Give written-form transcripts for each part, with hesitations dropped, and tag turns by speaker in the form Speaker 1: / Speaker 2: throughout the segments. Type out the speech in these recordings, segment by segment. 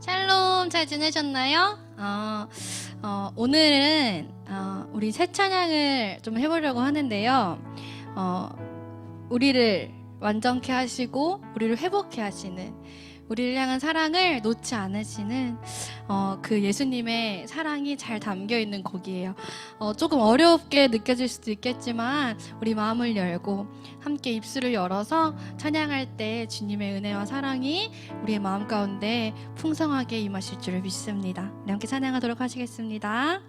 Speaker 1: 샬롬, 잘 지내셨나요? 오늘은 우리 새 찬양을 좀 해보려고 하는데요. 우리를 완전케 하시고 우리를 회복케 하시는, 우리를 향한 사랑을 놓지 않으시는 그 예수님의 사랑이 잘 담겨있는 곡이에요. 조금 어렵게 느껴질 수도 있겠지만 우리 마음을 열고 함께 입술을 열어서 찬양할 때 주님의 은혜와 사랑이 우리의 마음 가운데 풍성하게 임하실 줄을 믿습니다. 우리 함께 찬양하도록 하시겠습니다.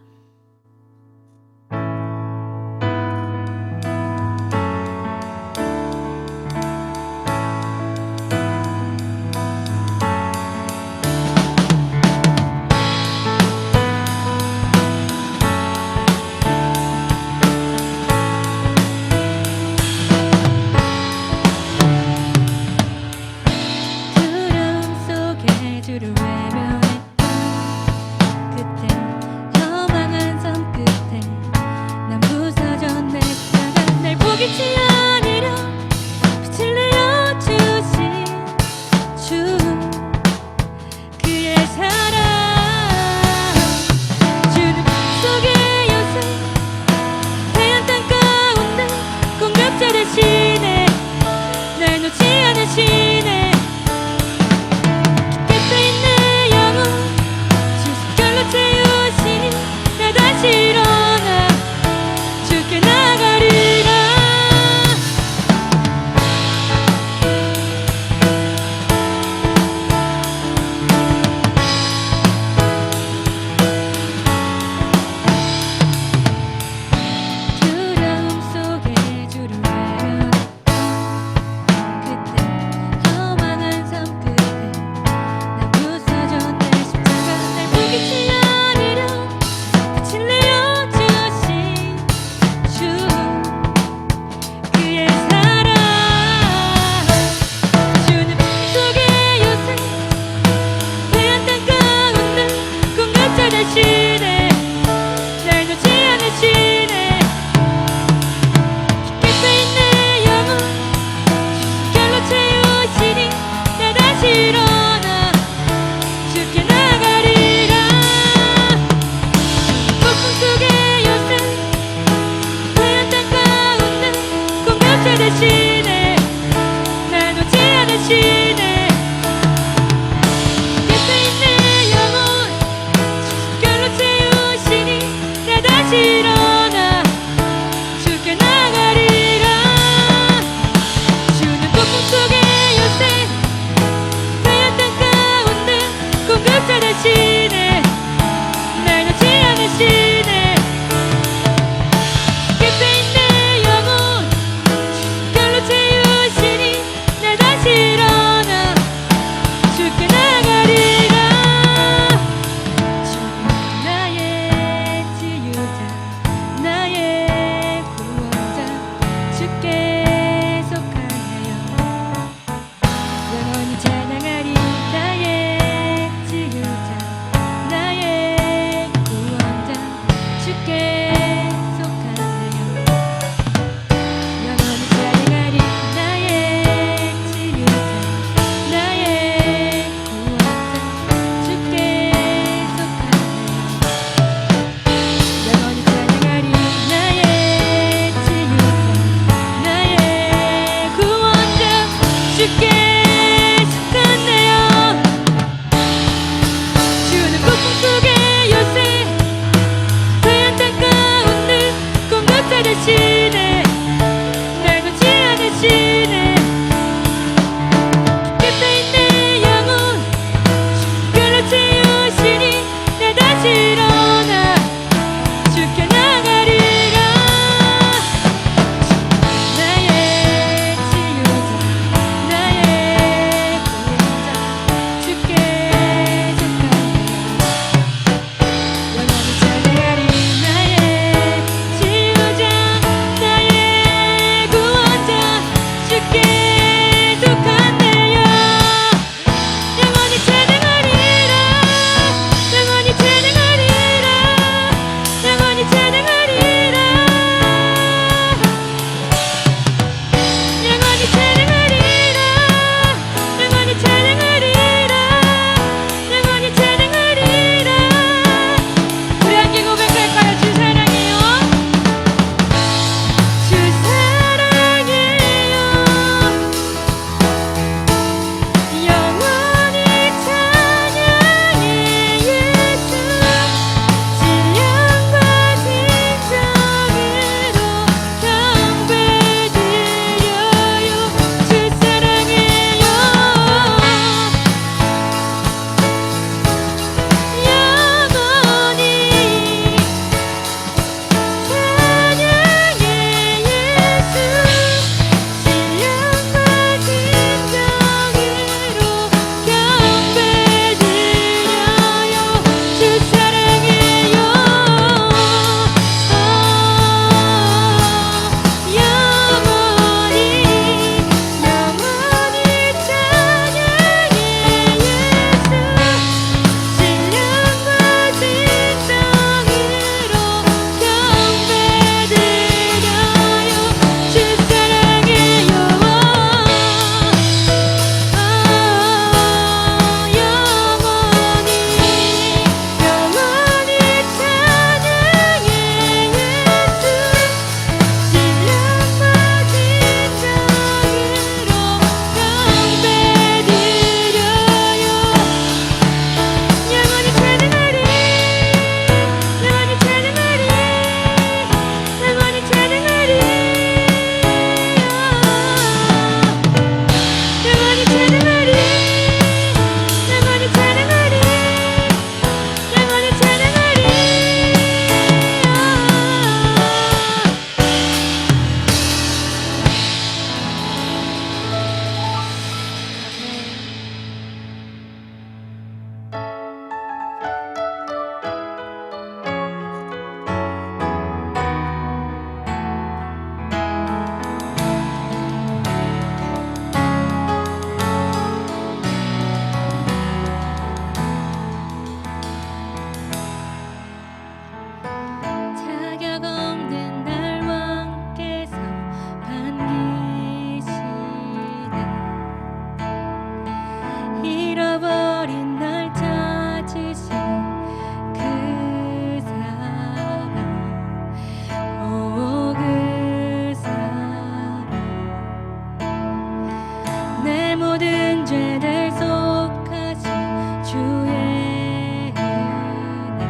Speaker 1: 죄를 속하신 주의 은혜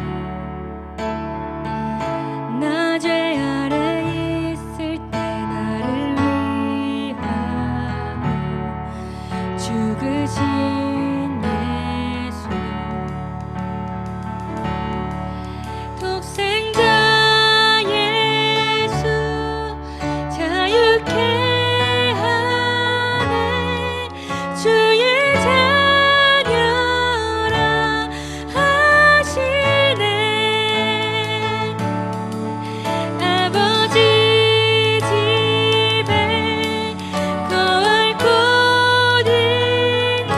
Speaker 1: 나 죄 아래 있을 때 나를 위하여 죽으신 예수 독생자 예수 자유케 하네 주의 자녀라 하시네 아버지 집에 거할 곳 있네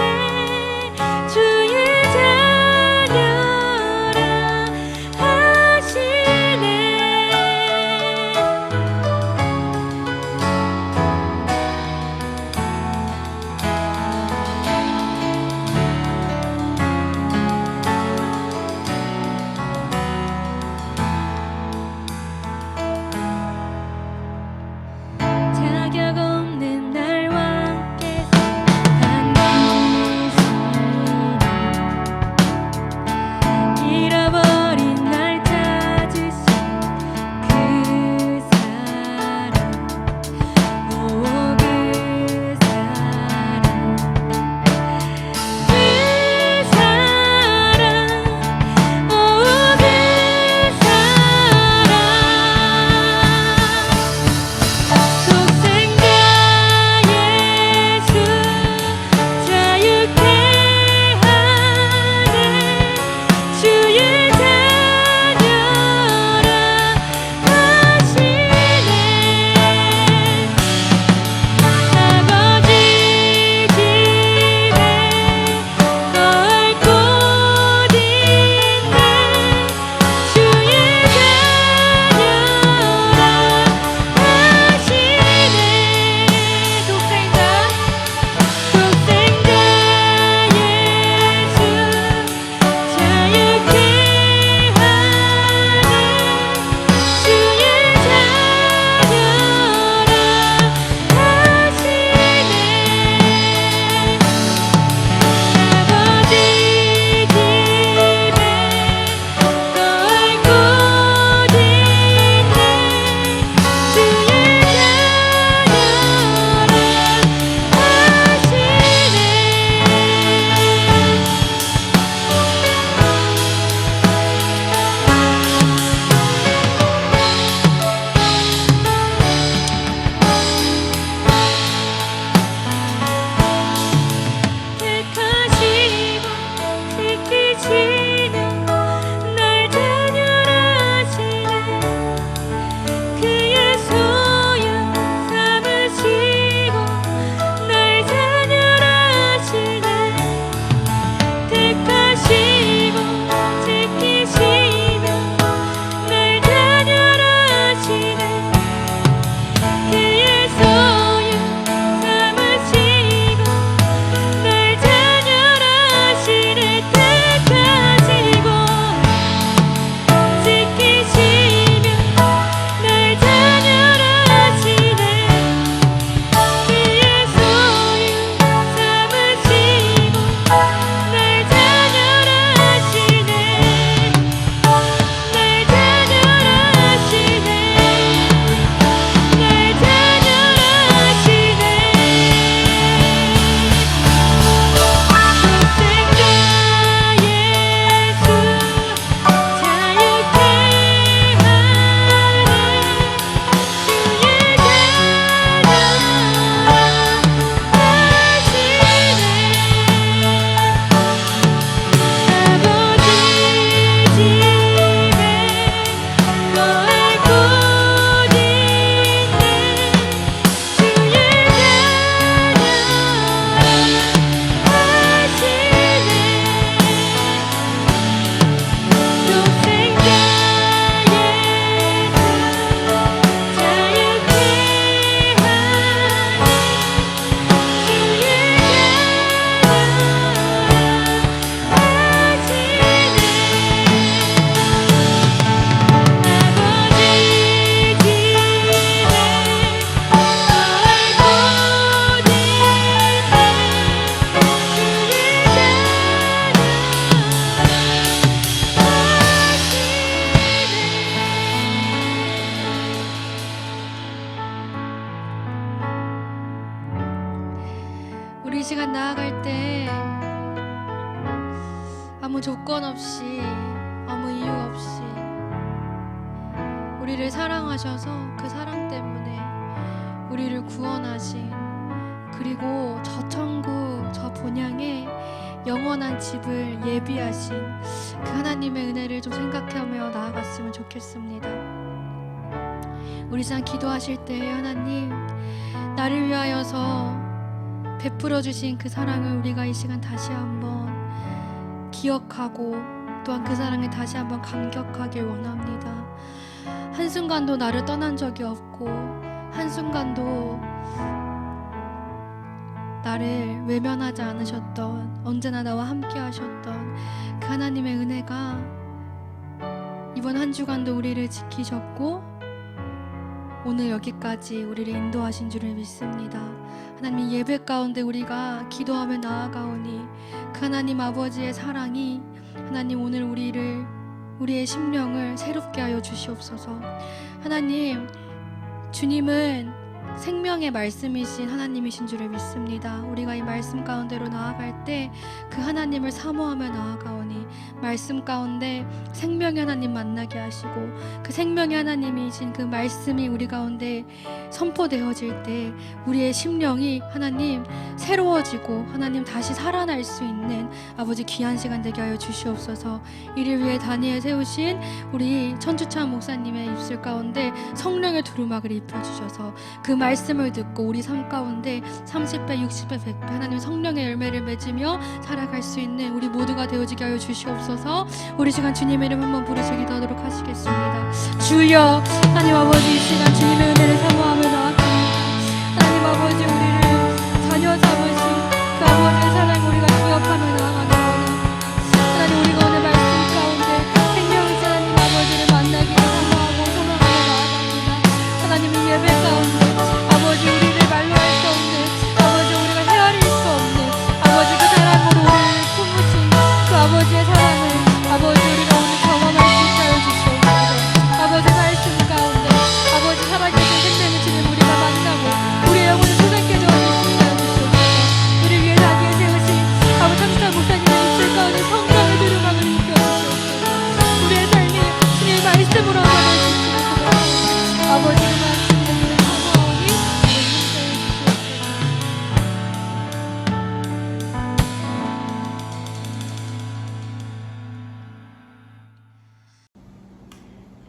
Speaker 1: 기도할 때 아무 조건 없이, 아무 이유 없이 우리를 사랑하셔서 그 사랑 때문에 우리를 구원하신, 그리고 저 천국 저 본향에 영원한 집을 예비하신 그 하나님의 은혜를 좀 생각하며 나아갔으면 좋겠습니다. 우리 시간 기도하실 때 하나님, 나를 위하여서 베풀어 주신 그 사랑을 우리가 이 시간 다시 한번 기억하고 또한 그 사랑에 다시 한번 감격하길 원합니다. 한순간도 나를 떠난 적이 없고 한순간도 나를 외면하지 않으셨던, 언제나 나와 함께 하셨던 그 하나님의 은혜가 이번 한 주간도 우리를 지키셨고 오늘 여기까지 우리를 인도하신 줄을 믿습니다. 하나님, 예배 가운데 우리가 기도하며 나아가오니 그 하나님 아버지의 사랑이 하나님 오늘 우리의 심령을 새롭게 하여 주시옵소서. 하나님, 주님은 생명의 말씀이신 하나님이신 줄을 믿습니다. 우리가 이 말씀 가운데로 나아갈 때 그 하나님을 사모하며 나아가오니 말씀 가운데 생명의 하나님 만나게 하시고 그 생명의 하나님이신 그 말씀이 우리 가운데 선포되어질 때 우리의 심령이 하나님 새로워지고 하나님 다시 살아날 수 있는 아버지 귀한 시간 되게 하여 주시옵소서. 이를 위해 다니엘 세우신 우리 천주찬 목사님의 입술 가운데 성령의 두루마기를 입혀주셔서 그 말씀을 듣고 우리 삶 가운데 30배, 60배, 100배 하나님 성령의 열매를 맺으며 살아갈 수 있는 우리 모두가 되어지게 하여 주시옵소서. 우리 시간 주님의 이름 한번 부르시기 기도하도록 하시겠습니다. 주여, 하나님 아버지, 이 시간 주님의 은혜를 사모하며 나아갑니다. 하나님 아버지, 우리를 자녀 삼으신 그 아버지의 사랑을 우리가 기억하며 나아가는 하나님, 우리가 오늘 말씀 가운데 생명이신 하나님 아버지를 만나기를 사모하고 소망하며 나아갑니다. 하나님, 이 예배 가운데 아버지, 우리를 말로 할 수 없는, 아버지, 우리가 헤아릴 수 없는 아버지 그 사랑으로 우리를 품으신 그 아버지의 사랑을 아버지 우리가 오늘 경험할 수 있게 하여 주시옵소서. 아버지, 말씀 가운데 아버지 살아계신 생명의 주님 우리가 만나고 우리의 영혼을 소생케 되어 주시게 하여 주시옵소서. 우리 위에 다니엘 세우신 아버지 천주찬 목사님의 입술 가운데 성령의 두루마기를 입혀주시옵소서. 우리의 삶이 주님의 말씀으로 변할 수 있기를 소망합니다. 아버지, 그 말씀을 우리는 사모하오니 우리 힘써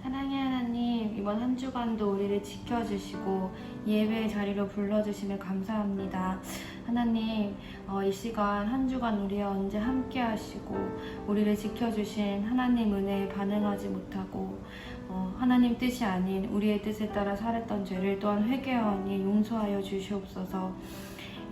Speaker 1: 사랑의 하나님, 이번 한 주간도 우리를 지켜주시고 예배의 자리로 불러주심에 감사합니다. 하나님, 이 시간 한 주간 우리와 언제 함께 하시고 우리를 지켜주신 하나님 은혜에 반응하지 못하고 하나님 뜻이 아닌 우리의 뜻에 따라 살았던 죄를 또한 회개하오니 용서하여 주시옵소서.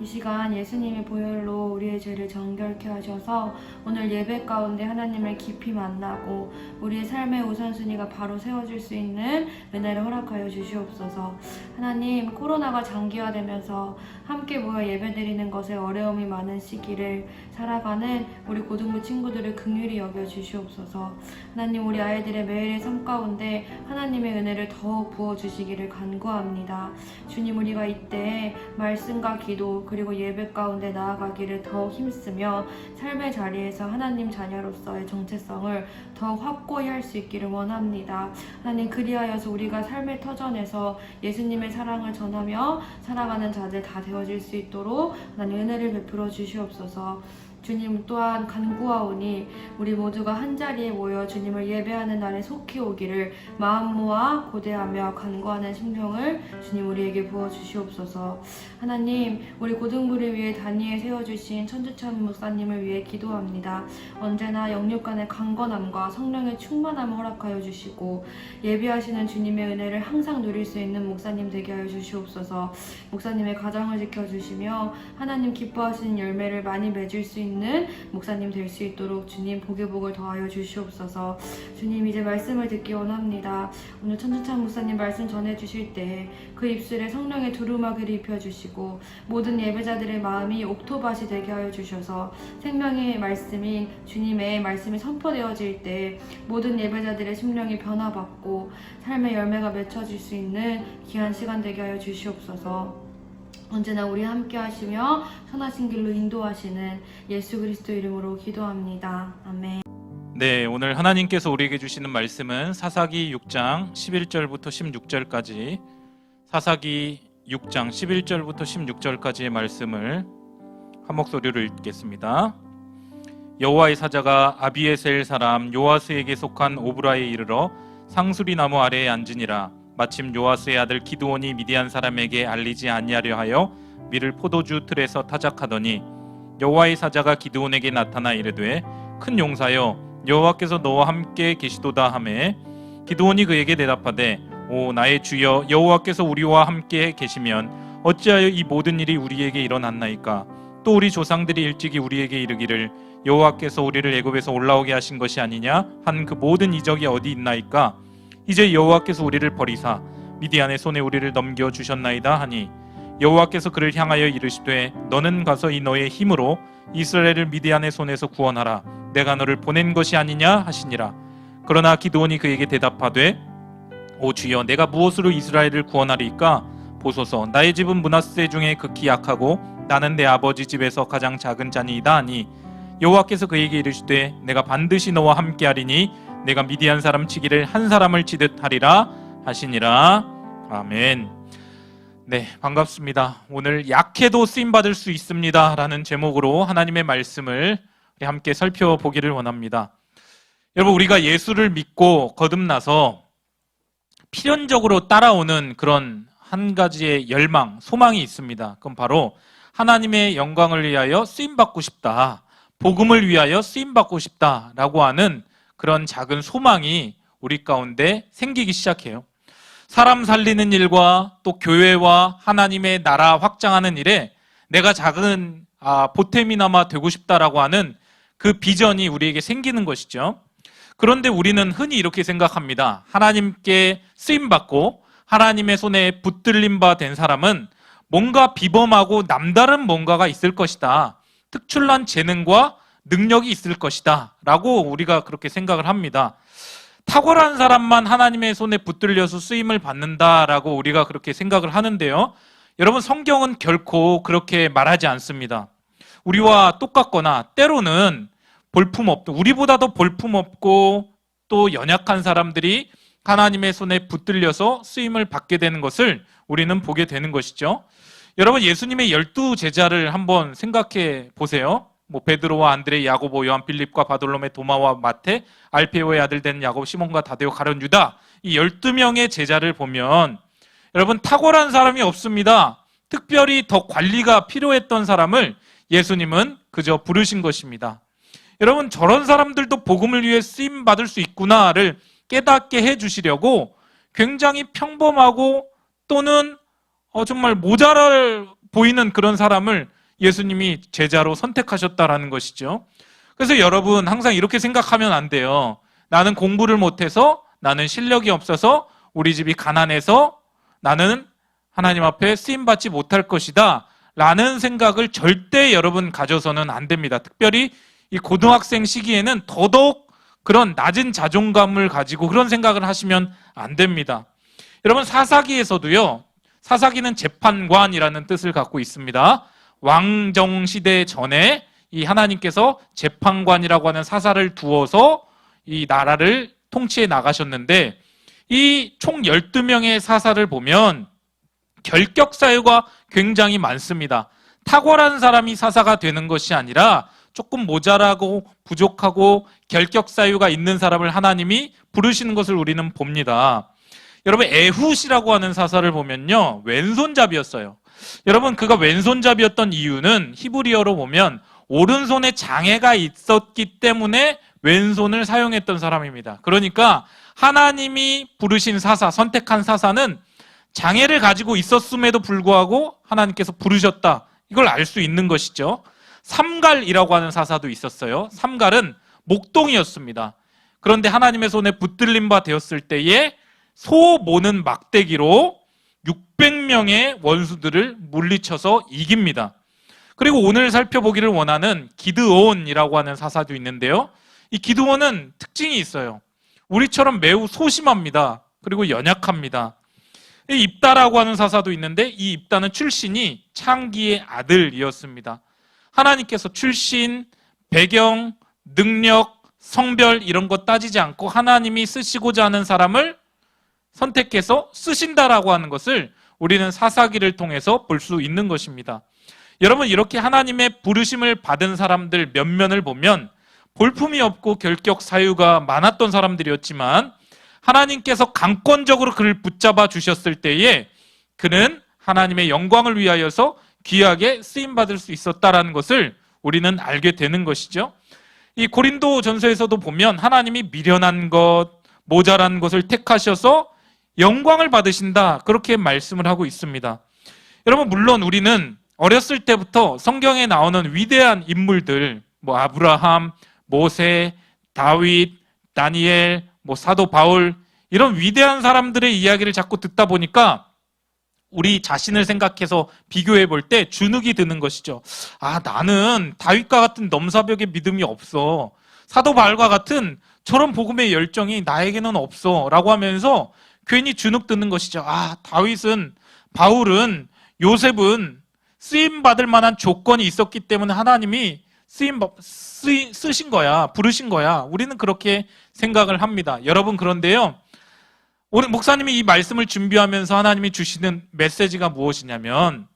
Speaker 1: 이 시간 예수님의 보혈로 우리의 죄를 정결케 하셔서 오늘 예배 가운데 하나님을 깊이 만나고 우리의 삶의 우선순위가 바로 세워질 수 있는 은혜를 허락하여 주시옵소서. 하나님, 코로나가 장기화되면서 함께 모여 예배드리는 것에 어려움이 많은 시기를 살아가는 우리 고등부 친구들을 긍휼히 여겨 주시옵소서. 하나님, 우리 아이들의 매일의 삶 가운데 하나님의 은혜를 더욱 부어주시기를 간구합니다. 주님, 우리가 이때 말씀과 기도 그리고 예배 가운데 나아가기를 더욱 힘쓰며 삶의 자리에서 하나님 자녀로서의 정체성을 더욱 확고히 할 수 있기를 원합니다. 하나님, 그리하여서 우리가 삶의 터전에서 예수님의 사랑을 전하며 살아가는 자들 다 되어질 수 있도록 하나님 은혜를 베풀어 주시옵소서. 주님 또한 간구하오니 우리 모두가 한자리에 모여 주님을 예배하는 날에 속히 오기를 마음 모아 고대하며 간구하는 심령을 주님 우리에게 부어주시옵소서. 하나님, 우리 고등부를 위해 단위에 세워주신 천주찬 목사님을 위해 기도합니다. 언제나 영육간의 강건함과 성령의 충만함을 허락하여 주시고 예배하시는 주님의 은혜를 항상 누릴 수 있는 목사님 되게 하여 주시옵소서. 목사님의 가정을 지켜주시며 하나님 기뻐하시는 열매를 많이 맺을 수 있는 목사님 될 수 있도록 주님 복의 복을 더하여 주시옵소서. 주님, 이제 말씀을 듣기 원합니다. 오늘 천주찬 목사님 말씀 전해주실 때 그 입술에 성령의 두루마기를 입혀주시고 모든 예배자들의 마음이 옥토밭이 되게 하여 주셔서 생명의 말씀인 주님의 말씀이 선포되어질 때 모든 예배자들의 심령이 변화받고 삶의 열매가 맺혀질 수 있는 귀한 시간 되게 하여 주시옵소서. 언제나 우리 함께 하시며 선하신 길로 인도하시는 예수 그리스도 이름으로 기도합니다. 아멘.
Speaker 2: 네, 오늘 하나님께서 우리에게 주시는 말씀은 사사기 6장 11절부터 16절까지, 사사기 6장 11절부터 16절까지의 말씀을 한 목소리로 읽겠습니다. 여호와의 사자가 아비에셀 사람 요아스에게 속한 오브라에 이르러 상수리 나무 아래에 앉으니라. 마침 요아스의 아들 기드온이 미디안 사람에게 알리지 아니하려 하여 밀을 포도주 틀에서 타작하더니 여호와의 사자가 기드온에게 나타나 이르되 큰 용사여 여호와께서 너와 함께 계시도다 하매 기드온이 그에게 대답하되 오 나의 주여 여호와께서 우리와 함께 계시면 어찌하여 이 모든 일이 우리에게 일어났나이까. 또 우리 조상들이 일찍이 우리에게 이르기를 여호와께서 우리를 애굽에서 올라오게 하신 것이 아니냐 한 그 모든 이적이 어디 있나이까. 이제 여호와께서 우리를 버리사 미디안의 손에 우리를 넘겨 주셨나이다 하니 여호와께서 그를 향하여 이르시되 너는 가서 이 너의 힘으로 이스라엘을 미디안의 손에서 구원하라. 내가 너를 보낸 것이 아니냐 하시니라. 그러나 기드온이 그에게 대답하되 오 주여 내가 무엇으로 이스라엘을 구원하리까. 보소서 나의 집은 므낫세 중에 극히 약하고 나는 내 아버지 집에서 가장 작은 자니이다 하니 여호와께서 그에게 이르시되 내가 반드시 너와 함께하리니 내가 미디안 사람 치기를 한 사람을 치듯 하리라 하시니라. 아멘. 네, 반갑습니다. 오늘 약해도 쓰임받을 수 있습니다 라는 제목으로 하나님의 말씀을 우리 함께 살펴보기를 원합니다. 여러분, 우리가 예수를 믿고 거듭나서 필연적으로 따라오는 그런 한 가지의 열망, 소망이 있습니다. 그건 바로 하나님의 영광을 위하여 쓰임받고 싶다, 복음을 위하여 쓰임받고 싶다라고 하는 그런 작은 소망이 우리 가운데 생기기 시작해요. 사람 살리는 일과 또 교회와 하나님의 나라 확장하는 일에 내가 작은 보탬이나마 되고 싶다라고 하는 그 비전이 우리에게 생기는 것이죠. 그런데 우리는 흔히 이렇게 생각합니다. 하나님께 쓰임받고 하나님의 손에 붙들림 바 된 사람은 뭔가 비범하고 남다른 뭔가가 있을 것이다. 특출난 재능과 능력이 있을 것이다 라고 우리가 그렇게 생각을 합니다. 탁월한 사람만 하나님의 손에 붙들려서 쓰임을 받는다라고 우리가 그렇게 생각을 하는데요. 여러분, 성경은 결코 그렇게 말하지 않습니다. 우리와 똑같거나 때로는 우리보다 더 볼품없고 또 연약한 사람들이 하나님의 손에 붙들려서 쓰임을 받게 되는 것을 우리는 보게 되는 것이죠. 여러분, 예수님의 12제자를 한번 생각해 보세요. 베드로와 안드레, 야고보, 요한, 빌립과 바돌로메, 도마와 마테, 알페오의 아들 된 야곱, 시몬과 다데오, 가룟, 유다, 이 12명의 제자를 보면 여러분, 탁월한 사람이 없습니다. 특별히 더 관리가 필요했던 사람을 예수님은 그저 부르신 것입니다. 여러분, 저런 사람들도 복음을 위해 쓰임 받을 수 있구나를 깨닫게 해주시려고 굉장히 평범하고 또는 정말 모자랄 보이는 그런 사람을 예수님이 제자로 선택하셨다라는 것이죠. 그래서 여러분, 항상 이렇게 생각하면 안 돼요. 나는 공부를 못해서, 나는 실력이 없어서, 우리 집이 가난해서 나는 하나님 앞에 쓰임받지 못할 것이다 라는 생각을 절대 여러분 가져서는 안 됩니다. 특별히 이 고등학생 시기에는 더더욱 그런 낮은 자존감을 가지고 그런 생각을 하시면 안 됩니다. 여러분, 사사기에서도요, 사사기는 재판관이라는 뜻을 갖고 있습니다. 왕정시대 전에 이 하나님께서 재판관이라고 하는 사사를 두어서 이 나라를 통치해 나가셨는데, 이 총 12명의 사사를 보면 결격 사유가 굉장히 많습니다. 탁월한 사람이 사사가 되는 것이 아니라 조금 모자라고 부족하고 결격 사유가 있는 사람을 하나님이 부르시는 것을 우리는 봅니다. 여러분, 에훗이라고 하는 사사를 보면요, 왼손잡이였어요. 여러분, 그가 왼손잡이였던 이유는 히브리어로 보면 오른손에 장애가 있었기 때문에 왼손을 사용했던 사람입니다. 그러니까 하나님이 부르신 사사, 선택한 사사는 장애를 가지고 있었음에도 불구하고 하나님께서 부르셨다, 이걸 알 수 있는 것이죠. 삼갈이라고 하는 사사도 있었어요. 삼갈은 목동이었습니다. 그런데 하나님의 손에 붙들림 바 되었을 때에 소 모는 막대기로 600명의 원수들을 물리쳐서 이깁니다. 그리고 오늘 살펴보기를 원하는 기드온이라고 하는 사사도 있는데요. 이 기드온은 특징이 있어요. 우리처럼 매우 소심합니다. 그리고 연약합니다. 이 입다라고 하는 사사도 있는데 이 입다는 출신이 창기의 아들이었습니다. 하나님께서 출신, 배경, 능력, 성별 이런 거 따지지 않고 하나님이 쓰시고자 하는 사람을 선택해서 쓰신다라고 하는 것을 우리는 사사기를 통해서 볼 수 있는 것입니다. 여러분, 이렇게 하나님의 부르심을 받은 사람들 면면을 보면 볼품이 없고 결격 사유가 많았던 사람들이었지만 하나님께서 강권적으로 그를 붙잡아 주셨을 때에 그는 하나님의 영광을 위하여서 귀하게 쓰임받을 수 있었다라는 것을 우리는 알게 되는 것이죠. 이 고린도 전서에서도 보면 하나님이 미련한 것, 모자란 것을 택하셔서 영광을 받으신다, 그렇게 말씀을 하고 있습니다. 여러분, 물론 우리는 어렸을 때부터 성경에 나오는 위대한 인물들, 아브라함, 모세, 다윗, 다니엘, 사도 바울, 이런 위대한 사람들의 이야기를 자꾸 듣다 보니까 우리 자신을 생각해서 비교해 볼 때 주눅이 드는 것이죠. 나는 다윗과 같은 넘사벽의 믿음이 없어. 사도 바울과 같은 저런 복음의 열정이 나에게는 없어. 라고 하면서 괜히 주눅 드는 것이죠. 다윗은, 바울은, 요셉은 쓰임받을 만한 조건이 있었기 때문에 하나님이 쓰신 거야. 부르신 거야. 우리는 그렇게 생각을 합니다. 여러분, 그런데요, 오늘 목사님이 이 말씀을 준비하면서 하나님이 주시는 메시지가 무엇이냐면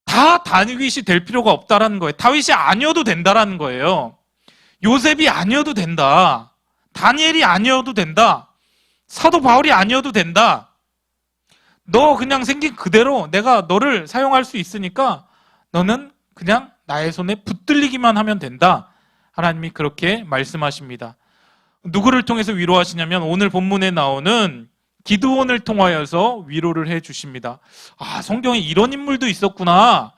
Speaker 2: 다 다윗이 될 필요가 없다라는 거예요. 다윗이 아니어도 된다라는 거예요. 요셉이 아니어도 된다. 다니엘이 아니어도 된다. 사도 바울이 아니어도 된다. 너 그냥 생긴 그대로 내가 너를 사용할 수 있으니까 너는 그냥 나의 손에 붙들리기만 하면 된다. 하나님이 그렇게 말씀하십니다. 누구를 통해서 위로하시냐면 오늘 본문에 나오는 기드온을 통하여서 위로를 해 주십니다. 성경에 이런 인물도 있었구나.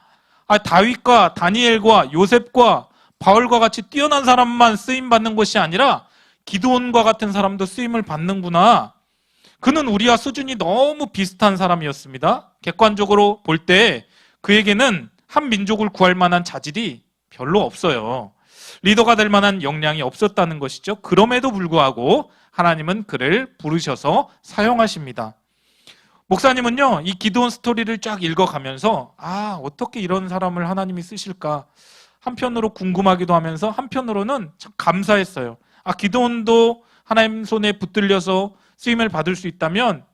Speaker 2: 다윗과 다니엘과 요셉과 바울과 같이 뛰어난 사람만 쓰임 받는 것이 아니라 기드온과 같은 사람도 쓰임을 받는구나. 그는 우리와 수준이 너무 비슷한 사람이었습니다. 객관적으로 볼 때 그에게는 한 민족을 구할 만한 자질이 별로 없어요. 리더가 될 만한 역량이 없었다는 것이죠. 그럼에도 불구하고 하나님은 그를 부르셔서 사용하십니다. 목사님은요, 이 기드온 스토리를 쫙 읽어가면서 어떻게 이런 사람을 하나님이 쓰실까? 한편으로 궁금하기도 하면서 한편으로는 참 감사했어요. 기드온도 하나님 손에 붙들려서 쓰임을 받을 수 있다면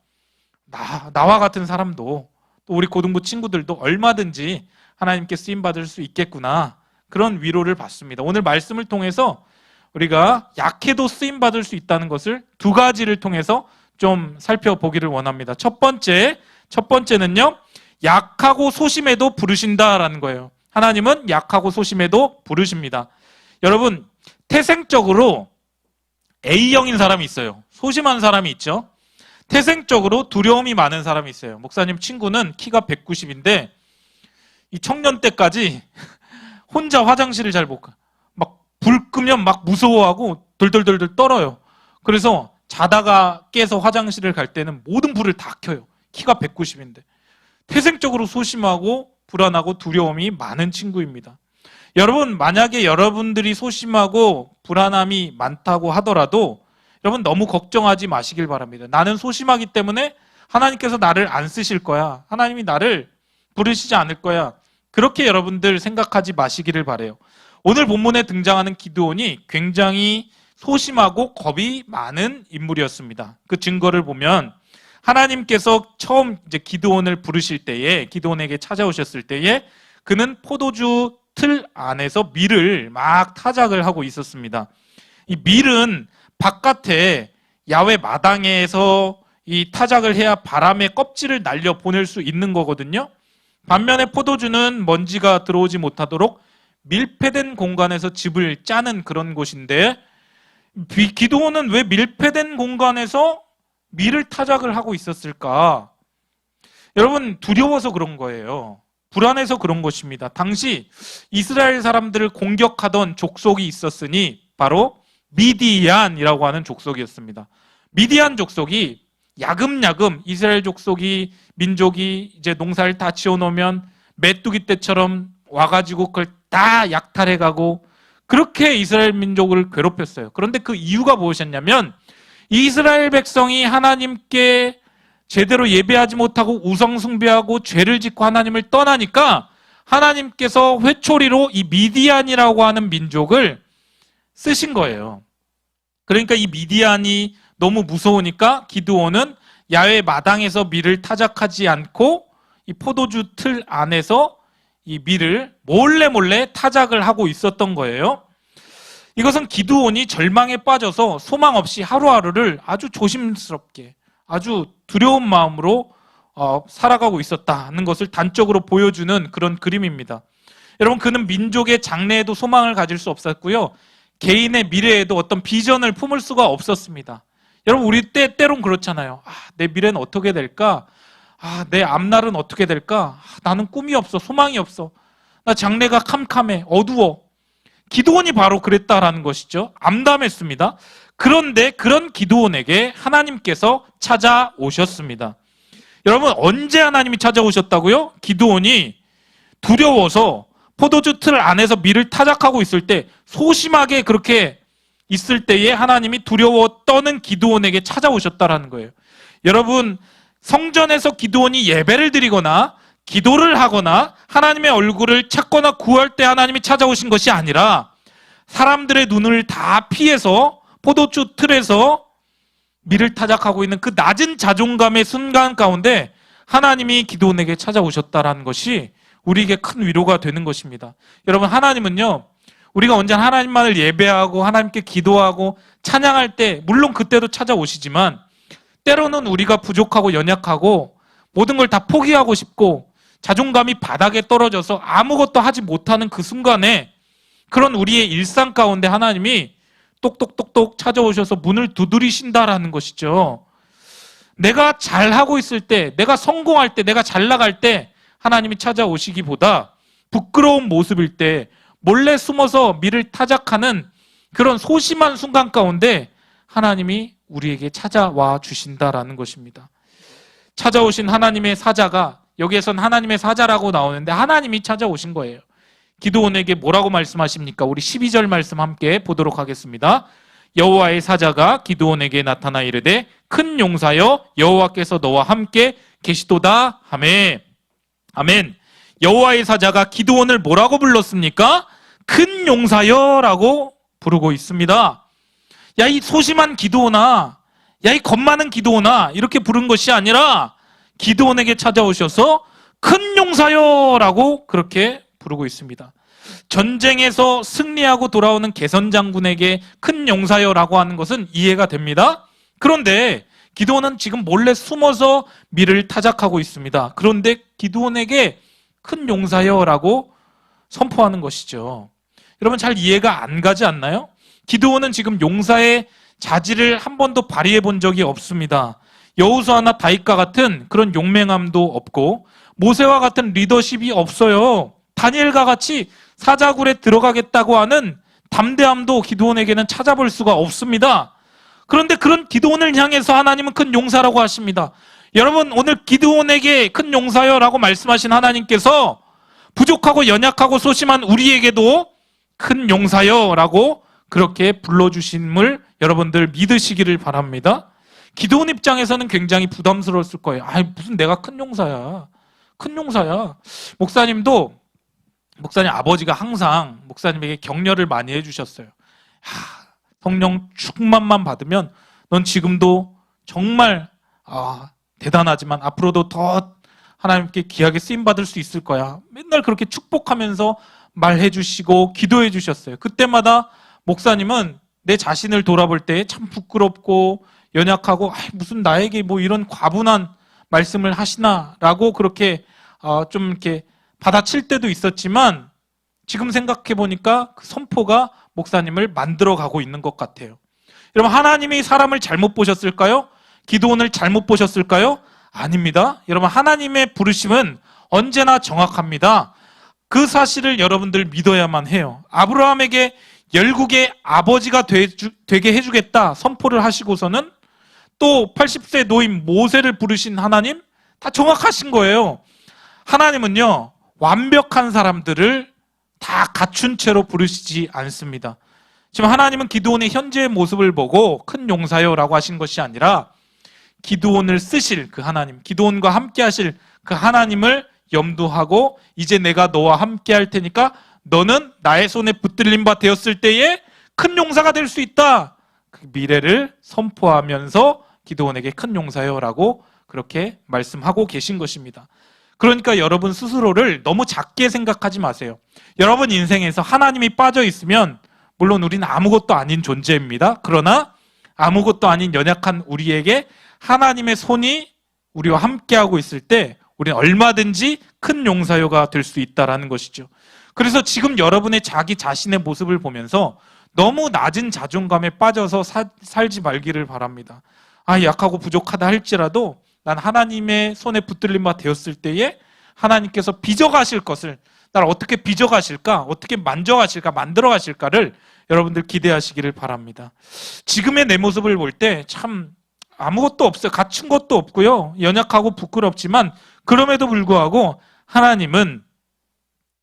Speaker 2: 나와 같은 사람도, 또 우리 고등부 친구들도 얼마든지 하나님께 쓰임 받을 수 있겠구나, 그런 위로를 받습니다. 오늘 말씀을 통해서 우리가 약해도 쓰임 받을 수 있다는 것을 두 가지를 통해서 좀 살펴보기를 원합니다. 첫 번째는요, 약하고 소심해도 부르신다라는 거예요. 하나님은 약하고 소심해도 부르십니다. 여러분, 태생적으로 A형인 사람이 있어요. 소심한 사람이 있죠. 태생적으로 두려움이 많은 사람이 있어요. 목사님 친구는 키가 190인데 이 청년 때까지 혼자 화장실을 잘 못 가. 불 끄면 무서워하고 덜덜덜덜 떨어요. 그래서 자다가 깨서 화장실을 갈 때는 모든 불을 다 켜요. 키가 190인데. 태생적으로 소심하고 불안하고 두려움이 많은 친구입니다. 여러분, 만약에 여러분들이 소심하고 불안함이 많다고 하더라도 여러분 너무 걱정하지 마시길 바랍니다. 나는 소심하기 때문에 하나님께서 나를 안 쓰실 거야. 하나님이 나를 부르시지 않을 거야. 그렇게 여러분들 생각하지 마시기를 바라요. 오늘 본문에 등장하는 기드온이 굉장히 소심하고 겁이 많은 인물이었습니다. 그 증거를 보면 하나님께서 처음 이제 기드온을 부르실 때에, 기드온에게 찾아오셨을 때에 그는 포도주 틀 안에서 밀을 막 타작을 하고 있었습니다. 이 밀은 바깥에 야외 마당에서 이 타작을 해야 바람에 껍질을 날려 보낼 수 있는 거거든요. 반면에 포도주는 먼지가 들어오지 못하도록 밀폐된 공간에서 즙을 짜는 그런 곳인데, 기드온은 왜 밀폐된 공간에서 밀을 타작을 하고 있었을까? 여러분, 두려워서 그런 거예요. 불안해서 그런 것입니다. 당시 이스라엘 사람들을 공격하던 족속이 있었으니 바로 미디안이라고 하는 족속이었습니다. 미디안 족속이 야금야금 이스라엘 민족이 이제 농사를 다 지어놓으면 메뚜기 떼처럼 와가지고 그걸 다 약탈해가고 그렇게 이스라엘 민족을 괴롭혔어요. 그런데 그 이유가 무엇이었냐면 이스라엘 백성이 하나님께 제대로 예배하지 못하고 우상숭배하고 죄를 짓고 하나님을 떠나니까 하나님께서 회초리로 이 미디안이라고 하는 민족을 쓰신 거예요. 그러니까 이 미디안이 너무 무서우니까 기드온은 야외 마당에서 밀을 타작하지 않고 이 포도주 틀 안에서 이 밀을 몰래 타작을 하고 있었던 거예요. 이것은 기드온이 절망에 빠져서 소망 없이 하루하루를 아주 조심스럽게 아주 두려운 마음으로 살아가고 있었다는 것을 단적으로 보여주는 그런 그림입니다. 여러분, 그는 민족의 장래에도 소망을 가질 수 없었고요. 개인의 미래에도 어떤 비전을 품을 수가 없었습니다. 여러분, 우리 때론 그렇잖아요. 내 미래는 어떻게 될까? 내 앞날은 어떻게 될까? 나는 꿈이 없어, 소망이 없어. 나 장래가 캄캄해, 어두워. 기드온이 바로 그랬다라는 것이죠. 암담했습니다. 그런데 그런 기드온에게 하나님께서 찾아오셨습니다. 여러분, 언제 하나님이 찾아오셨다고요? 기드온이 두려워서 포도주 틀 안에서 밀을 타작하고 있을 때, 소심하게 그렇게 있을 때에 하나님이 두려워 떠는 기드온에게 찾아오셨다라는 거예요. 여러분, 성전에서 기드온이 예배를 드리거나 기도를 하거나 하나님의 얼굴을 찾거나 구할 때 하나님이 찾아오신 것이 아니라 사람들의 눈을 다 피해서 포도주 틀에서 밀을 타작하고 있는 그 낮은 자존감의 순간 가운데 하나님이 기드온에게 찾아오셨다라는 것이 우리에게 큰 위로가 되는 것입니다. 여러분, 하나님은요, 우리가 언제나 하나님만을 예배하고 하나님께 기도하고 찬양할 때 물론 그때도 찾아오시지만 때로는 우리가 부족하고 연약하고 모든 걸 다 포기하고 싶고 자존감이 바닥에 떨어져서 아무것도 하지 못하는 그 순간에 그런 우리의 일상 가운데 하나님이 똑똑똑똑 찾아오셔서 문을 두드리신다라는 것이죠. 내가 잘하고 있을 때, 내가 성공할 때, 내가 잘 나갈 때 하나님이 찾아오시기보다 부끄러운 모습일 때 몰래 숨어서 밀을 타작하는 그런 소심한 순간 가운데 하나님이 우리에게 찾아와 주신다라는 것입니다. 찾아오신 하나님의 사자가, 여기에선 하나님의 사자라고 나오는데 하나님이 찾아오신 거예요. 기드온에게 뭐라고 말씀하십니까? 우리 12절 말씀 함께 보도록 하겠습니다. 여호와의 사자가 기드온에게 나타나 이르되 큰 용사여 여호와께서 너와 함께 계시도다 하매. 아멘. 여호와의 사자가 기드온을 뭐라고 불렀습니까? 큰 용사여라고 부르고 있습니다. 야, 이 소심한 기드온아, 야, 이 겁 많은 기드온아, 이렇게 부른 것이 아니라 기드온에게 찾아오셔서 큰 용사여라고 그렇게 부르고 있습니다. 전쟁에서 승리하고 돌아오는 개선장군에게 큰 용사여라고 하는 것은 이해가 됩니다. 그런데 기드온은 지금 몰래 숨어서 밀을 타작하고 있습니다. 그런데 기드온에게 큰 용사여라고 선포하는 것이죠. 여러분, 잘 이해가 안 가지 않나요? 기드온은 지금 용사의 자질을 한 번도 발휘해 본 적이 없습니다. 여호수아나 다윗과 같은 그런 용맹함도 없고 모세와 같은 리더십이 없어요. 다니엘과 같이 사자굴에 들어가겠다고 하는 담대함도 기드온에게는 찾아볼 수가 없습니다. 그런데 그런 기드온을 향해서 하나님은 큰 용사라고 하십니다. 여러분, 오늘 기드온에게 큰 용사여라고 말씀하신 하나님께서 부족하고 연약하고 소심한 우리에게도 큰 용사여라고 그렇게 불러주심을 여러분들 믿으시기를 바랍니다. 기드온 입장에서는 굉장히 부담스러웠을 거예요. 무슨 내가 큰 용사야. 큰 용사야. 목사님 아버지가 항상 목사님에게 격려를 많이 해주셨어요. 성령 충만만 받으면 넌 지금도 정말 대단하지만 앞으로도 더 하나님께 귀하게 쓰임받을 수 있을 거야. 맨날 그렇게 축복하면서 말해주시고 기도해 주셨어요. 그때마다 목사님은 내 자신을 돌아볼 때 참 부끄럽고 연약하고 무슨 나에게 뭐 이런 과분한 말씀을 하시나라고 그렇게 좀 이렇게 받아칠 때도 있었지만 지금 생각해 보니까 그 선포가 목사님을 만들어가고 있는 것 같아요. 여러분, 하나님이 사람을 잘못 보셨을까요? 기드온을 잘못 보셨을까요? 아닙니다. 여러분, 하나님의 부르심은 언제나 정확합니다. 그 사실을 여러분들 믿어야만 해요. 아브라함에게 열국의 아버지가 되게 해주겠다 선포를 하시고서는 또 80세 노인 모세를 부르신 하나님, 다 정확하신 거예요. 하나님은요, 완벽한 사람들을 다 갖춘 채로 부르시지 않습니다. 지금 하나님은 기드온의 현재의 모습을 보고 큰 용사여라고 하신 것이 아니라 기드온을 쓰실 그 하나님, 기드온과 함께 하실 그 하나님을 염두하고 이제 내가 너와 함께 할 테니까 너는 나의 손에 붙들린 바 되었을 때에 큰 용사가 될 수 있다. 그 미래를 선포하면서 기드온에게 큰 용사여라고 그렇게 말씀하고 계신 것입니다. 그러니까 여러분 스스로를 너무 작게 생각하지 마세요. 여러분 인생에서 하나님이 빠져 있으면 물론 우리는 아무것도 아닌 존재입니다. 그러나 아무것도 아닌 연약한 우리에게 하나님의 손이 우리와 함께하고 있을 때 우리는 얼마든지 큰 용사요가 될 수 있다는 것이죠. 그래서 지금 여러분의 자기 자신의 모습을 보면서 너무 낮은 자존감에 빠져서 살지 말기를 바랍니다. 약하고 부족하다 할지라도 난 하나님의 손에 붙들린 바 되었을 때에 하나님께서 빚어가실 것을, 나를 어떻게 빚어가실까, 어떻게 만져가실까, 만들어가실까를 여러분들 기대하시기를 바랍니다. 지금의 내 모습을 볼 때 참 아무것도 없어요. 갖춘 것도 없고요. 연약하고 부끄럽지만 그럼에도 불구하고 하나님은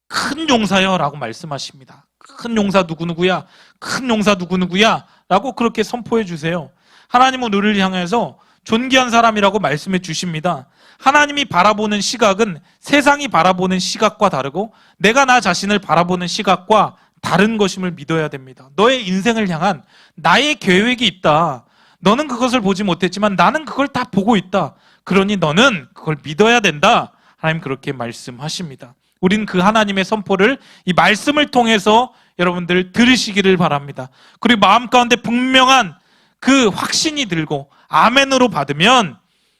Speaker 2: 큰 용사여라고 말씀하십니다. 큰 용사 누구누구야, 큰 용사 누구누구야 라고 그렇게 선포해 주세요. 하나님은 우리를 향해서 존귀한 사람이라고 말씀해 주십니다. 하나님이 바라보는 시각은 세상이 바라보는 시각과 다르고 내가 나 자신을 바라보는 시각과 다른 것임을 믿어야 됩니다. 너의 인생을 향한 나의 계획이 있다. 너는 그것을 보지 못했지만 나는 그걸 다 보고 있다. 그러니 너는 그걸 믿어야 된다. 하나님 그렇게 말씀하십니다. 우리는 그 하나님의 선포를 이 말씀을 통해서 여러분들 들으시기를 바랍니다. 그리고 마음 가운데 분명한 그 확신이 들고 아멘으로 받으면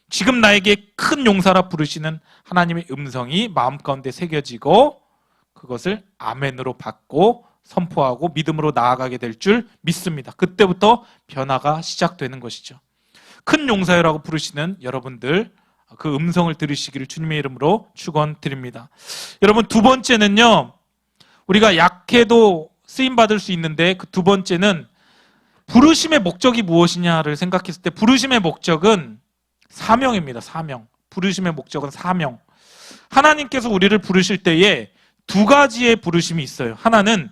Speaker 2: 지금 나에게 큰 용사라 부르시는 하나님의 음성이 마음 가운데 새겨지고 그것을 아멘으로 받고 선포하고 믿음으로 나아가게 될 줄 믿습니다. 그때부터 변화가 시작되는 것이죠. 큰 용사여라고 부르시는 여러분들 그 음성을 들으시기를 주님의 이름으로 축원드립니다. 여러분 두 번째는요, 우리가 약해도 쓰임받을 수 있는데 그 두 번째는 부르심의 목적이 무엇이냐를 생각했을 때 부르심의 목적은 사명입니다. 사명. 부르심의 목적은 사명. 하나님께서 우리를 부르실 때에 두 가지의 부르심이 있어요. 하나는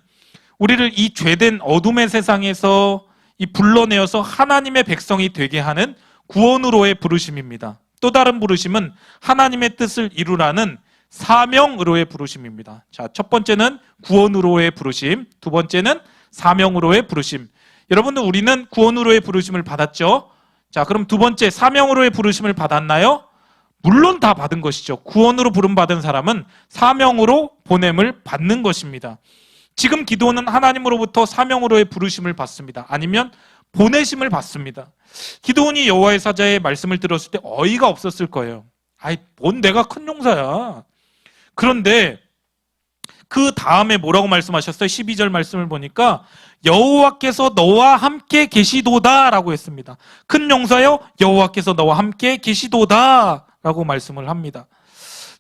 Speaker 2: 우리를 이 죄된 어둠의 세상에서 이 불러내어서 하나님의 백성이 되게 하는 구원으로의 부르심입니다. 또 다른 부르심은 하나님의 뜻을 이루라는 사명으로의 부르심입니다. 자, 첫 번째는 구원으로의 부르심, 두 번째는 사명으로의 부르심. 여러분들 우리는 구원으로의 부르심을 받았죠? 자, 그럼 두 번째 사명으로의 부르심을 받았나요? 물론 다 받은 것이죠. 구원으로 부름받은 사람은 사명으로 보냄을 받는 것입니다. 지금 기도는 하나님으로부터 사명으로의 부르심을 받습니다. 아니면 보내심을 받습니다. 기도원이 여호와의 사자의 말씀을 들었을 때 어이가 없었을 거예요. 뭔 내가 큰 용사야. 그런데 그 다음에 뭐라고 말씀하셨어요? 12절 말씀을 보니까 여호와께서 너와 함께 계시도다 라고 했습니다. 큰 용사여 여호와께서 너와 함께 계시도다 라고 말씀을 합니다.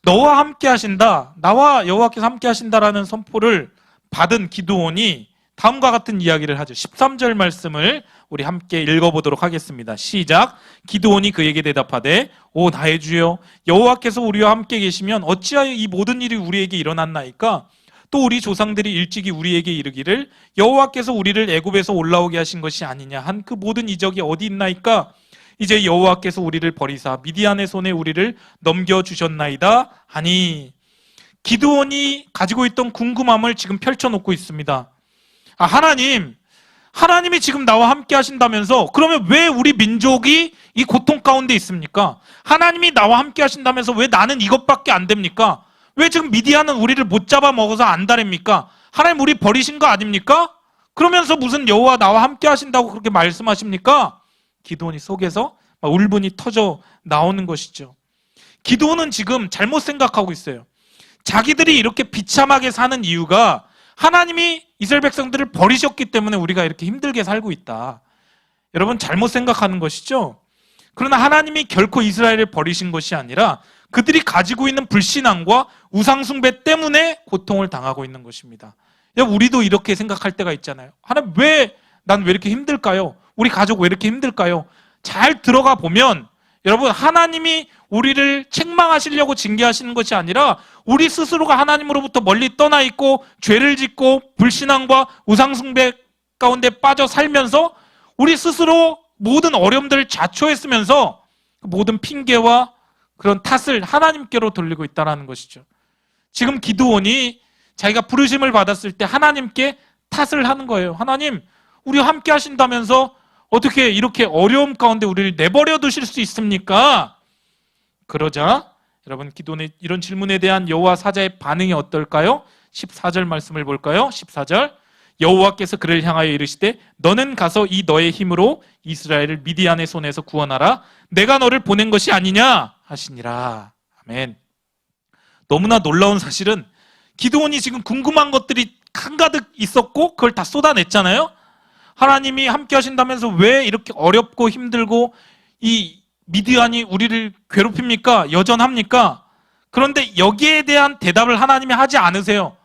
Speaker 2: 너와 함께 하신다, 나와 여호와께서 함께 하신다라는 선포를 받은 기드온이 다음과 같은 이야기를 하죠. 13절 말씀을 우리 함께 읽어보도록 하겠습니다. 시작. 기드온이 그에게 대답하되 오 나의 주여 여호와께서 우리와 함께 계시면 어찌하여 이 모든 일이 우리에게 일어났나이까? 또 우리 조상들이 일찍이 우리에게 이르기를 여호와께서 우리를 애굽에서 올라오게 하신 것이 아니냐 한 그 모든 이적이 어디 있나이까? 이제 여호와께서 우리를 버리사 미디안의 손에 우리를 넘겨주셨나이다 하니, 기드온이 가지고 있던 궁금함을 지금 펼쳐놓고 있습니다. 하나님이 지금 나와 함께 하신다면서 그러면 왜 우리 민족이 이 고통 가운데 있습니까? 하나님이 나와 함께 하신다면서 왜 나는 이것밖에 안 됩니까? 왜 지금 미디안은 우리를 못 잡아먹어서 안달입니까? 하나님 우리 버리신 거 아닙니까? 그러면서 무슨 여호와 나와 함께 하신다고 그렇게 말씀하십니까? 기드온이 속에서 울분이 터져 나오는 것이죠. 기드온은 지금 잘못 생각하고 있어요. 자기들이 이렇게 비참하게 사는 이유가 하나님이 이스라엘 백성들을 버리셨기 때문에 우리가 이렇게 힘들게 살고 있다. 여러분 잘못 생각하는 것이죠. 그러나 하나님이 결코 이스라엘을 버리신 것이 아니라 그들이 가지고 있는 불신앙과 우상숭배 때문에 고통을 당하고 있는 것입니다. 우리도 이렇게 생각할 때가 있잖아요. 하나님 난 왜 이렇게 힘들까요? 우리 가족 왜 이렇게 힘들까요? 잘 들어가 보면 여러분 하나님이 우리를 책망하시려고 징계하시는 것이 아니라 우리 스스로가 하나님으로부터 멀리 떠나 있고 죄를 짓고 불신앙과 우상숭배 가운데 빠져 살면서 우리 스스로 모든 어려움들을 자초했으면서 모든 핑계와 그런 탓을 하나님께로 돌리고 있다는 것이죠. 지금 기드온이 자기가 부르심을 받았을 때 하나님께 탓을 하는 거예요. 하나님, 우리와 함께 하신다면서 어떻게 이렇게 어려움 가운데 우리를 내버려 두실 수 있습니까? 그러자 여러분, 기드온의 이런 질문에 대한 여호와 사자의 반응이 어떨까요? 14절 말씀을 볼까요? 14절. 여호와께서 그를 향하여 이르시되 너는 가서 이 너의 힘으로 이스라엘을 미디안의 손에서 구원하라. 내가 너를 보낸 것이 아니냐 하시니라. 아멘. 너무나 놀라운 사실은 기드온이 지금 궁금한 것들이 한가득 있었고 그걸 다 쏟아냈잖아요. 하나님이 함께 하신다면서 왜 이렇게 어렵고 힘들고 이 미디안이 우리를 괴롭힙니까? 여전합니까? 그런데 여기에 대한 대답을 하나님이 하지 않으세요.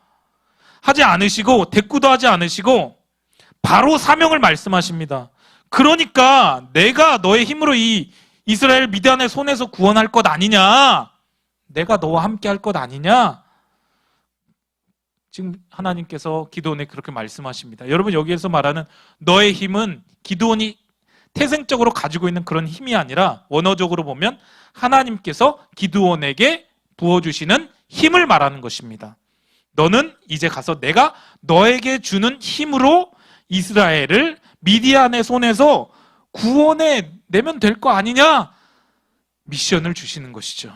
Speaker 2: 하지 않으시고 대꾸도 하지 않으시고 바로 사명을 말씀하십니다. 그러니까 내가 너의 힘으로 이 이스라엘 미디안의 손에서 구원할 것 아니냐? 내가 너와 함께 할 것 아니냐? 지금 하나님께서 기드온에게 그렇게 말씀하십니다. 여러분, 여기에서 말하는 너의 힘은 기드온이 태생적으로 가지고 있는 그런 힘이 아니라 원어적으로 보면 하나님께서 기드온에게 부어주시는 힘을 말하는 것입니다. 너는 이제 가서 내가 너에게 주는 힘으로 이스라엘을 미디안의 손에서 구원해 내면 될 거 아니냐? 미션을 주시는 것이죠.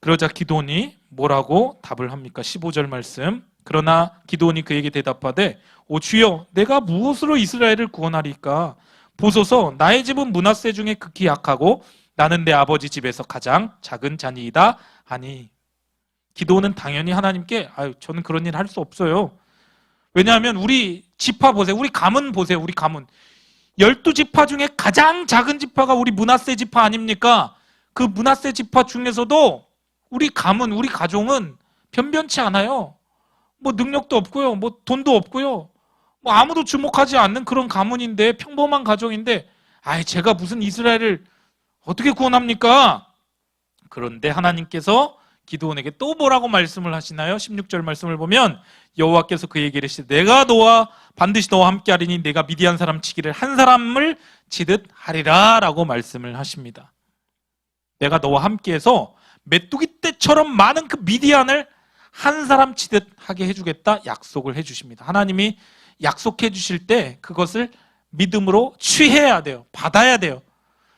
Speaker 2: 그러자 기드온이 뭐라고 답을 합니까? 15절 말씀. 그러나 기드온이 그에게 대답하되 오 주여, 내가 무엇으로 이스라엘을 구원하리까? 보소서, 나의 집은 므낫세 중에 극히 약하고 나는 내 아버지 집에서 가장 작은 자니이다 하니. 기드온은 당연히 하나님께 저는 그런 일 할 수 없어요. 왜냐하면 우리 지파 보세요. 우리 가문 보세요. 우리 가문 12지파 중에 가장 작은 지파가 우리 므낫세 지파 아닙니까? 그 므낫세 지파 중에서도 우리 가문, 우리 가족은 변변치 않아요. 뭐 능력도 없고요. 뭐 돈도 없고요. 뭐 아무도 주목하지 않는 그런 가문인데, 평범한 가정인데 제가 무슨 이스라엘을 어떻게 구원합니까? 그런데 하나님께서 기드온에게 또 뭐라고 말씀을 하시나요? 16절 말씀을 보면 여호와께서 그에게 이르시되 내가 반드시 너와 함께 하리니 내가 미디안 사람 치기를 한 사람을 치듯 하리라 라고 말씀을 하십니다. 내가 너와 함께해서 메뚜기 떼처럼 많은 그 미디안을 한 사람 치듯 하게 해주겠다 약속을 해주십니다. 하나님이 약속해 주실 때 그것을 믿음으로 취해야 돼요. 받아야 돼요.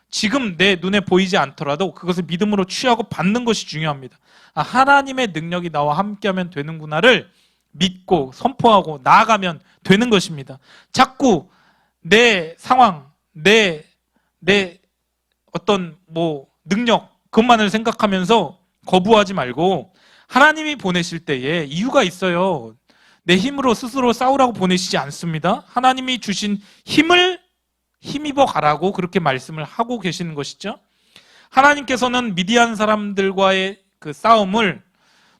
Speaker 2: 지금 내 눈에 보이지 않더라도 그것을 믿음으로 취하고 받는 것이 중요합니다. 하나님의 능력이 나와 함께하면 되는구나를 믿고 선포하고 나아가면 되는 것입니다. 자꾸 내 상황, 내 어떤 능력 그것만을 생각하면서 거부하지 말고 하나님이 보내실 때에 이유가 있어요. 내 힘으로 스스로 싸우라고 보내시지 않습니다. 하나님이 주신 힘을 힘입어 가라고 그렇게 말씀을 하고 계시는 것이죠. 하나님께서는 미디안 사람들과의 그 싸움을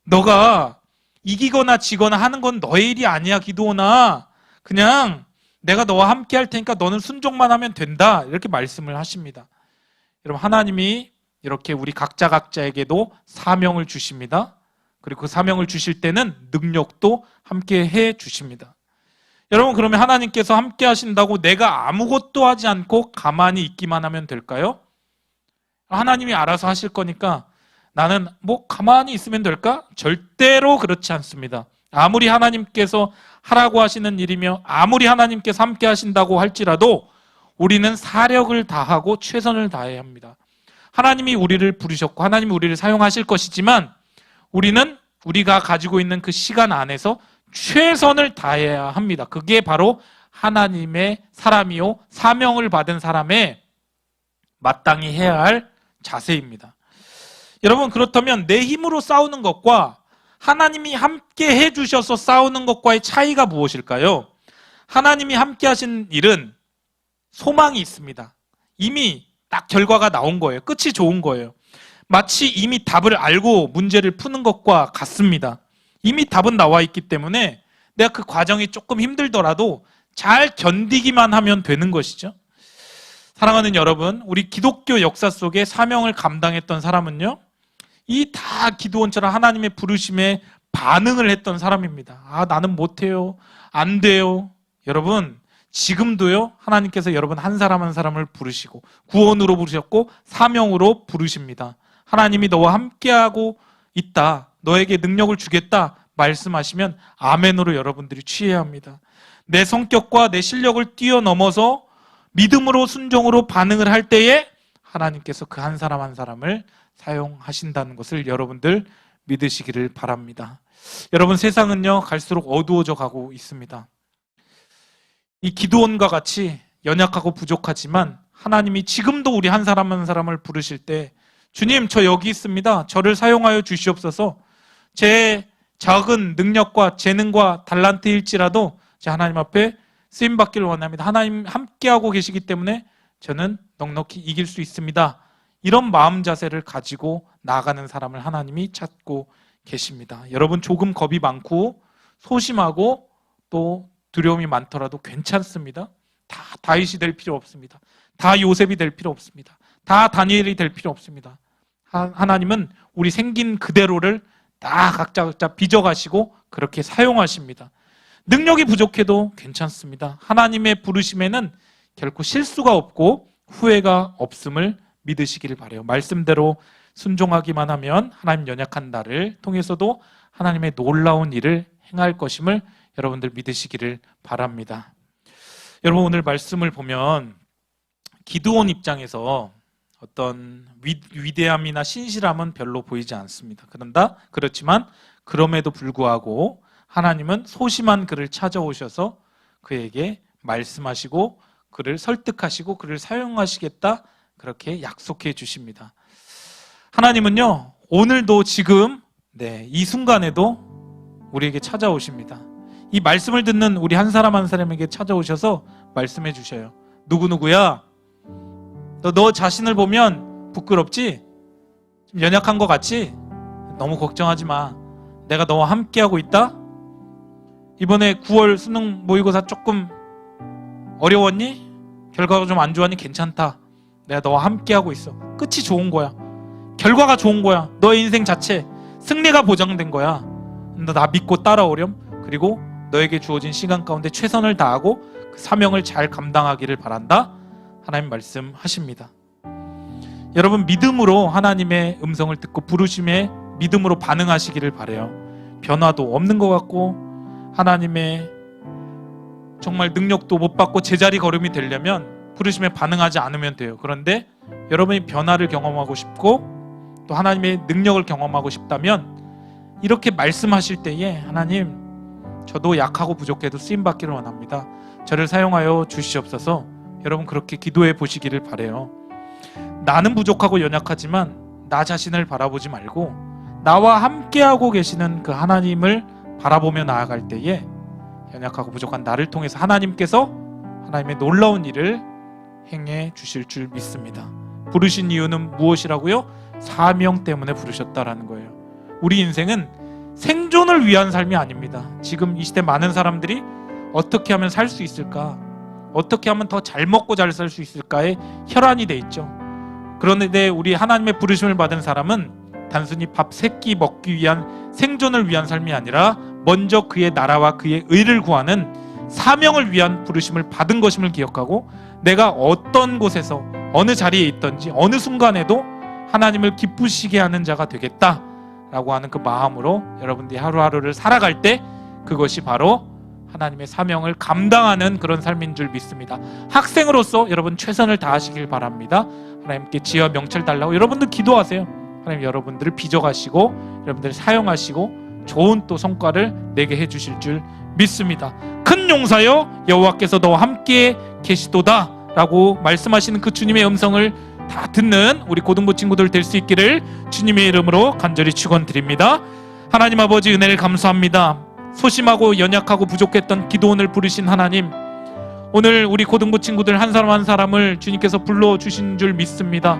Speaker 2: 너가 이기거나 지거나 하는 건 너의 일이 아니야, 기드온아. 그냥 내가 너와 함께 할 테니까 너는 순종만 하면 된다. 이렇게 말씀을 하십니다. 여러분, 하나님이 이렇게 우리 각자에게도 사명을 주십니다. 그리고 그 사명을 주실 때는 능력도 함께 해 주십니다. 여러분, 그러면 하나님께서 함께 하신다고 내가 아무것도 하지 않고 가만히 있기만 하면 될까요? 하나님이 알아서 하실 거니까 나는 가만히 있으면 될까? 절대로 그렇지 않습니다. 아무리 하나님께서 하라고 하시는 일이며 아무리 하나님께서 함께 하신다고 할지라도 우리는 사력을 다하고 최선을 다해야 합니다. 하나님이 우리를 부르셨고 하나님이 우리를 사용하실 것이지만 우리는 우리가 가지고 있는 그 시간 안에서 최선을 다해야 합니다. 그게 바로 하나님의 사람이요 사명을 받은 사람의 마땅히 해야 할 자세입니다. 여러분, 그렇다면 내 힘으로 싸우는 것과 하나님이 함께 해주셔서 싸우는 것과의 차이가 무엇일까요? 하나님이 함께 하신 일은 소망이 있습니다. 이미 딱 결과가 나온 거예요. 끝이 좋은 거예요. 마치 이미 답을 알고 문제를 푸는 것과 같습니다. 이미 답은 나와 있기 때문에 내가 그 과정이 조금 힘들더라도 잘 견디기만 하면 되는 것이죠. 사랑하는 여러분, 우리 기독교 역사 속에 사명을 감당했던 사람은요, 이 다 기드온처럼 하나님의 부르심에 반응을 했던 사람입니다. 나는 못해요. 안 돼요. 여러분, 지금도요, 하나님께서 여러분 한 사람 한 사람을 부르시고 구원으로 부르셨고 사명으로 부르십니다. 하나님이 너와 함께하고 있다, 너에게 능력을 주겠다 말씀하시면 아멘으로 여러분들이 취해야 합니다. 내 성격과 내 실력을 뛰어넘어서 믿음으로 순종으로 반응을 할 때에 하나님께서 그 한 사람 한 사람을 사용하신다는 것을 여러분들 믿으시기를 바랍니다. 여러분, 세상은요 갈수록 어두워져 가고 있습니다. 이 기드온과 같이 연약하고 부족하지만 하나님이 지금도 우리 한 사람 한 사람을 부르실 때, 주님 저 여기 있습니다, 저를 사용하여 주시옵소서, 제 작은 능력과 재능과 달란트일지라도 제 하나님 앞에 쓰임받기를 원합니다. 하나님 함께하고 계시기 때문에 저는 넉넉히 이길 수 있습니다. 이런 마음 자세를 가지고 나아가는 사람을 하나님이 찾고 계십니다. 여러분, 조금 겁이 많고 소심하고 또 두려움이 많더라도 괜찮습니다. 다 다윗이 될 필요 없습니다. 다 요셉이 될 필요 없습니다. 다 다니엘이 될 필요 없습니다. 하나님은 우리 생긴 그대로를 다 각자 빚어가시고 그렇게 사용하십니다. 능력이 부족해도 괜찮습니다. 하나님의 부르심에는 결코 실수가 없고 후회가 없음을 믿으시기를 바라요. 말씀대로 순종하기만 하면 하나님 연약한 나를 통해서도 하나님의 놀라운 일을 행할 것임을 여러분들 믿으시기를 바랍니다. 여러분, 오늘 말씀을 보면 기드온 입장에서 어떤 위대함이나 신실함은 별로 보이지 않습니다. 그렇지만 그럼에도 불구하고 하나님은 소심한 그를 찾아오셔서 그에게 말씀하시고 그를 설득하시고 그를 사용하시겠다, 그렇게 약속해 주십니다. 하나님은요 오늘도 지금 이 순간에도 우리에게 찾아오십니다. 이 말씀을 듣는 우리 한 사람 한 사람에게 찾아오셔서 말씀해 주셔요. 누구누구야, 너 자신을 보면 부끄럽지? 좀 연약한 것 같지? 너무 걱정하지 마. 내가 너와 함께하고 있다? 이번에 9월 수능 모의고사 조금 어려웠니? 결과가 좀 안 좋았니? 괜찮다. 내가 너와 함께하고 있어. 끝이 좋은 거야. 결과가 좋은 거야. 너의 인생 자체 승리가 보장된 거야. 너 나 믿고 따라오렴. 그리고 너에게 주어진 시간 가운데 최선을 다하고 그 사명을 잘 감당하기를 바란다. 하나님 말씀하십니다. 여러분, 믿음으로 하나님의 음성을 듣고 부르심에 믿음으로 반응하시기를 바라요. 변화도 없는 것 같고 하나님의 정말 능력도 못 받고 제자리 걸음이 되려면 부르심에 반응하지 않으면 돼요. 그런데 여러분이 변화를 경험하고 싶고 또 하나님의 능력을 경험하고 싶다면 이렇게 말씀하실 때에, 하나님 저도 약하고 부족해도 쓰임받기를 원합니다, 저를 사용하여 주시옵소서, 여러분 그렇게 기도해 보시기를 바라요. 나는 부족하고 연약하지만 나 자신을 바라보지 말고 나와 함께하고 계시는 그 하나님을 바라보며 나아갈 때에 연약하고 부족한 나를 통해서 하나님께서 하나님의 놀라운 일을 행해 주실 줄 믿습니다. 부르신 이유는 무엇이라고요? 사명 때문에 부르셨다라는 거예요. 우리 인생은 생존을 위한 삶이 아닙니다. 지금 이 시대 많은 사람들이 어떻게 하면 살 수 있을까, 어떻게 하면 더 잘 먹고 잘 살 수 있을까에 혈안이 돼 있죠. 그런데 우리 하나님의 부르심을 받은 사람은 단순히 밥 3끼 먹기 위한 생존을 위한 삶이 아니라 먼저 그의 나라와 그의 의를 구하는 사명을 위한 부르심을 받은 것임을 기억하고, 내가 어떤 곳에서 어느 자리에 있든지 어느 순간에도 하나님을 기쁘시게 하는 자가 되겠다라고 하는 그 마음으로 여러분들이 하루하루를 살아갈 때 그것이 바로 하나님의 사명을 감당하는 그런 삶인 줄 믿습니다. 학생으로서 여러분 최선을 다하시길 바랍니다. 하나님께 지혜와 명철 달라고 여러분들 기도하세요. 하나님 여러분들을 빚어가시고 여러분들을 사용하시고 좋은 또 성과를 내게 해주실 줄 믿습니다. 큰 용사여 여호와께서 너와 함께 계시도다 라고 말씀하시는 그 주님의 음성을 다 듣는 우리 고등부 친구들 될 수 있기를 주님의 이름으로 간절히 축원드립니다. 하나님 아버지, 은혜를 감사합니다. 소심하고 연약하고 부족했던 기드온을 부르신 하나님, 오늘 우리 고등부 친구들 한 사람 한 사람을 주님께서 불러주신 줄 믿습니다.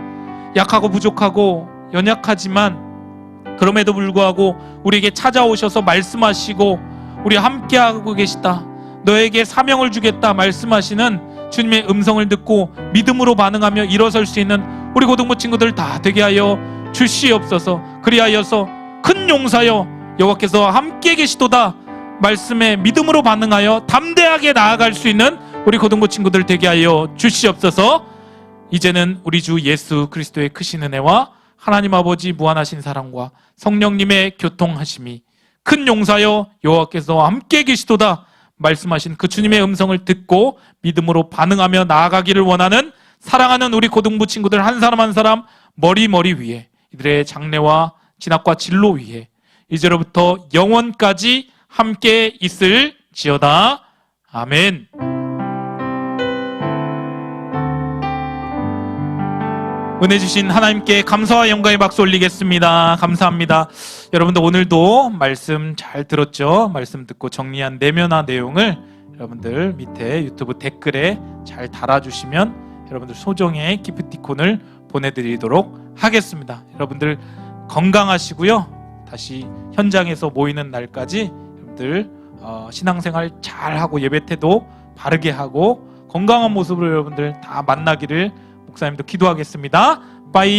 Speaker 2: 약하고 부족하고 연약하지만 그럼에도 불구하고 우리에게 찾아오셔서 말씀하시고 우리 함께하고 계시다, 너에게 사명을 주겠다 말씀하시는 주님의 음성을 듣고 믿음으로 반응하며 일어설 수 있는 우리 고등부 친구들 다 되게 하여 주시옵소서. 그리하여서 큰 용사여 여호와께서 함께 계시도다 말씀에 믿음으로 반응하여 담대하게 나아갈 수 있는 우리 고등부 친구들 되게 하여 주시옵소서. 이제는 우리 주 예수 그리스도의 크신 은혜와 하나님 아버지 무한하신 사랑과 성령님의 교통하심이 큰 용사여 여호와께서 함께 계시도다 말씀하신 그 주님의 음성을 듣고 믿음으로 반응하며 나아가기를 원하는 사랑하는 우리 고등부 친구들 한 사람 한 사람 머리 위에 이들의 장래와 진학과 진로 위에 이제로부터 영원까지 함께 있을지어다. 아멘. 은혜 주신 하나님께 감사와 영광의 박수 올리겠습니다. 감사합니다. 여러분들 오늘도 말씀 잘 들었죠? 말씀 듣고 정리한 내면화 내용을 여러분들 밑에 유튜브 댓글에 잘 달아주시면 여러분들 소정의 기프티콘을 보내드리도록 하겠습니다. 여러분들 건강하시고요. 다시 현장에서 모이는 날까지 여러분들 신앙생활 잘하고 예배 태도 바르게 하고 건강한 모습으로 여러분들 다 만나기를 목사님도 기도하겠습니다. 빠이.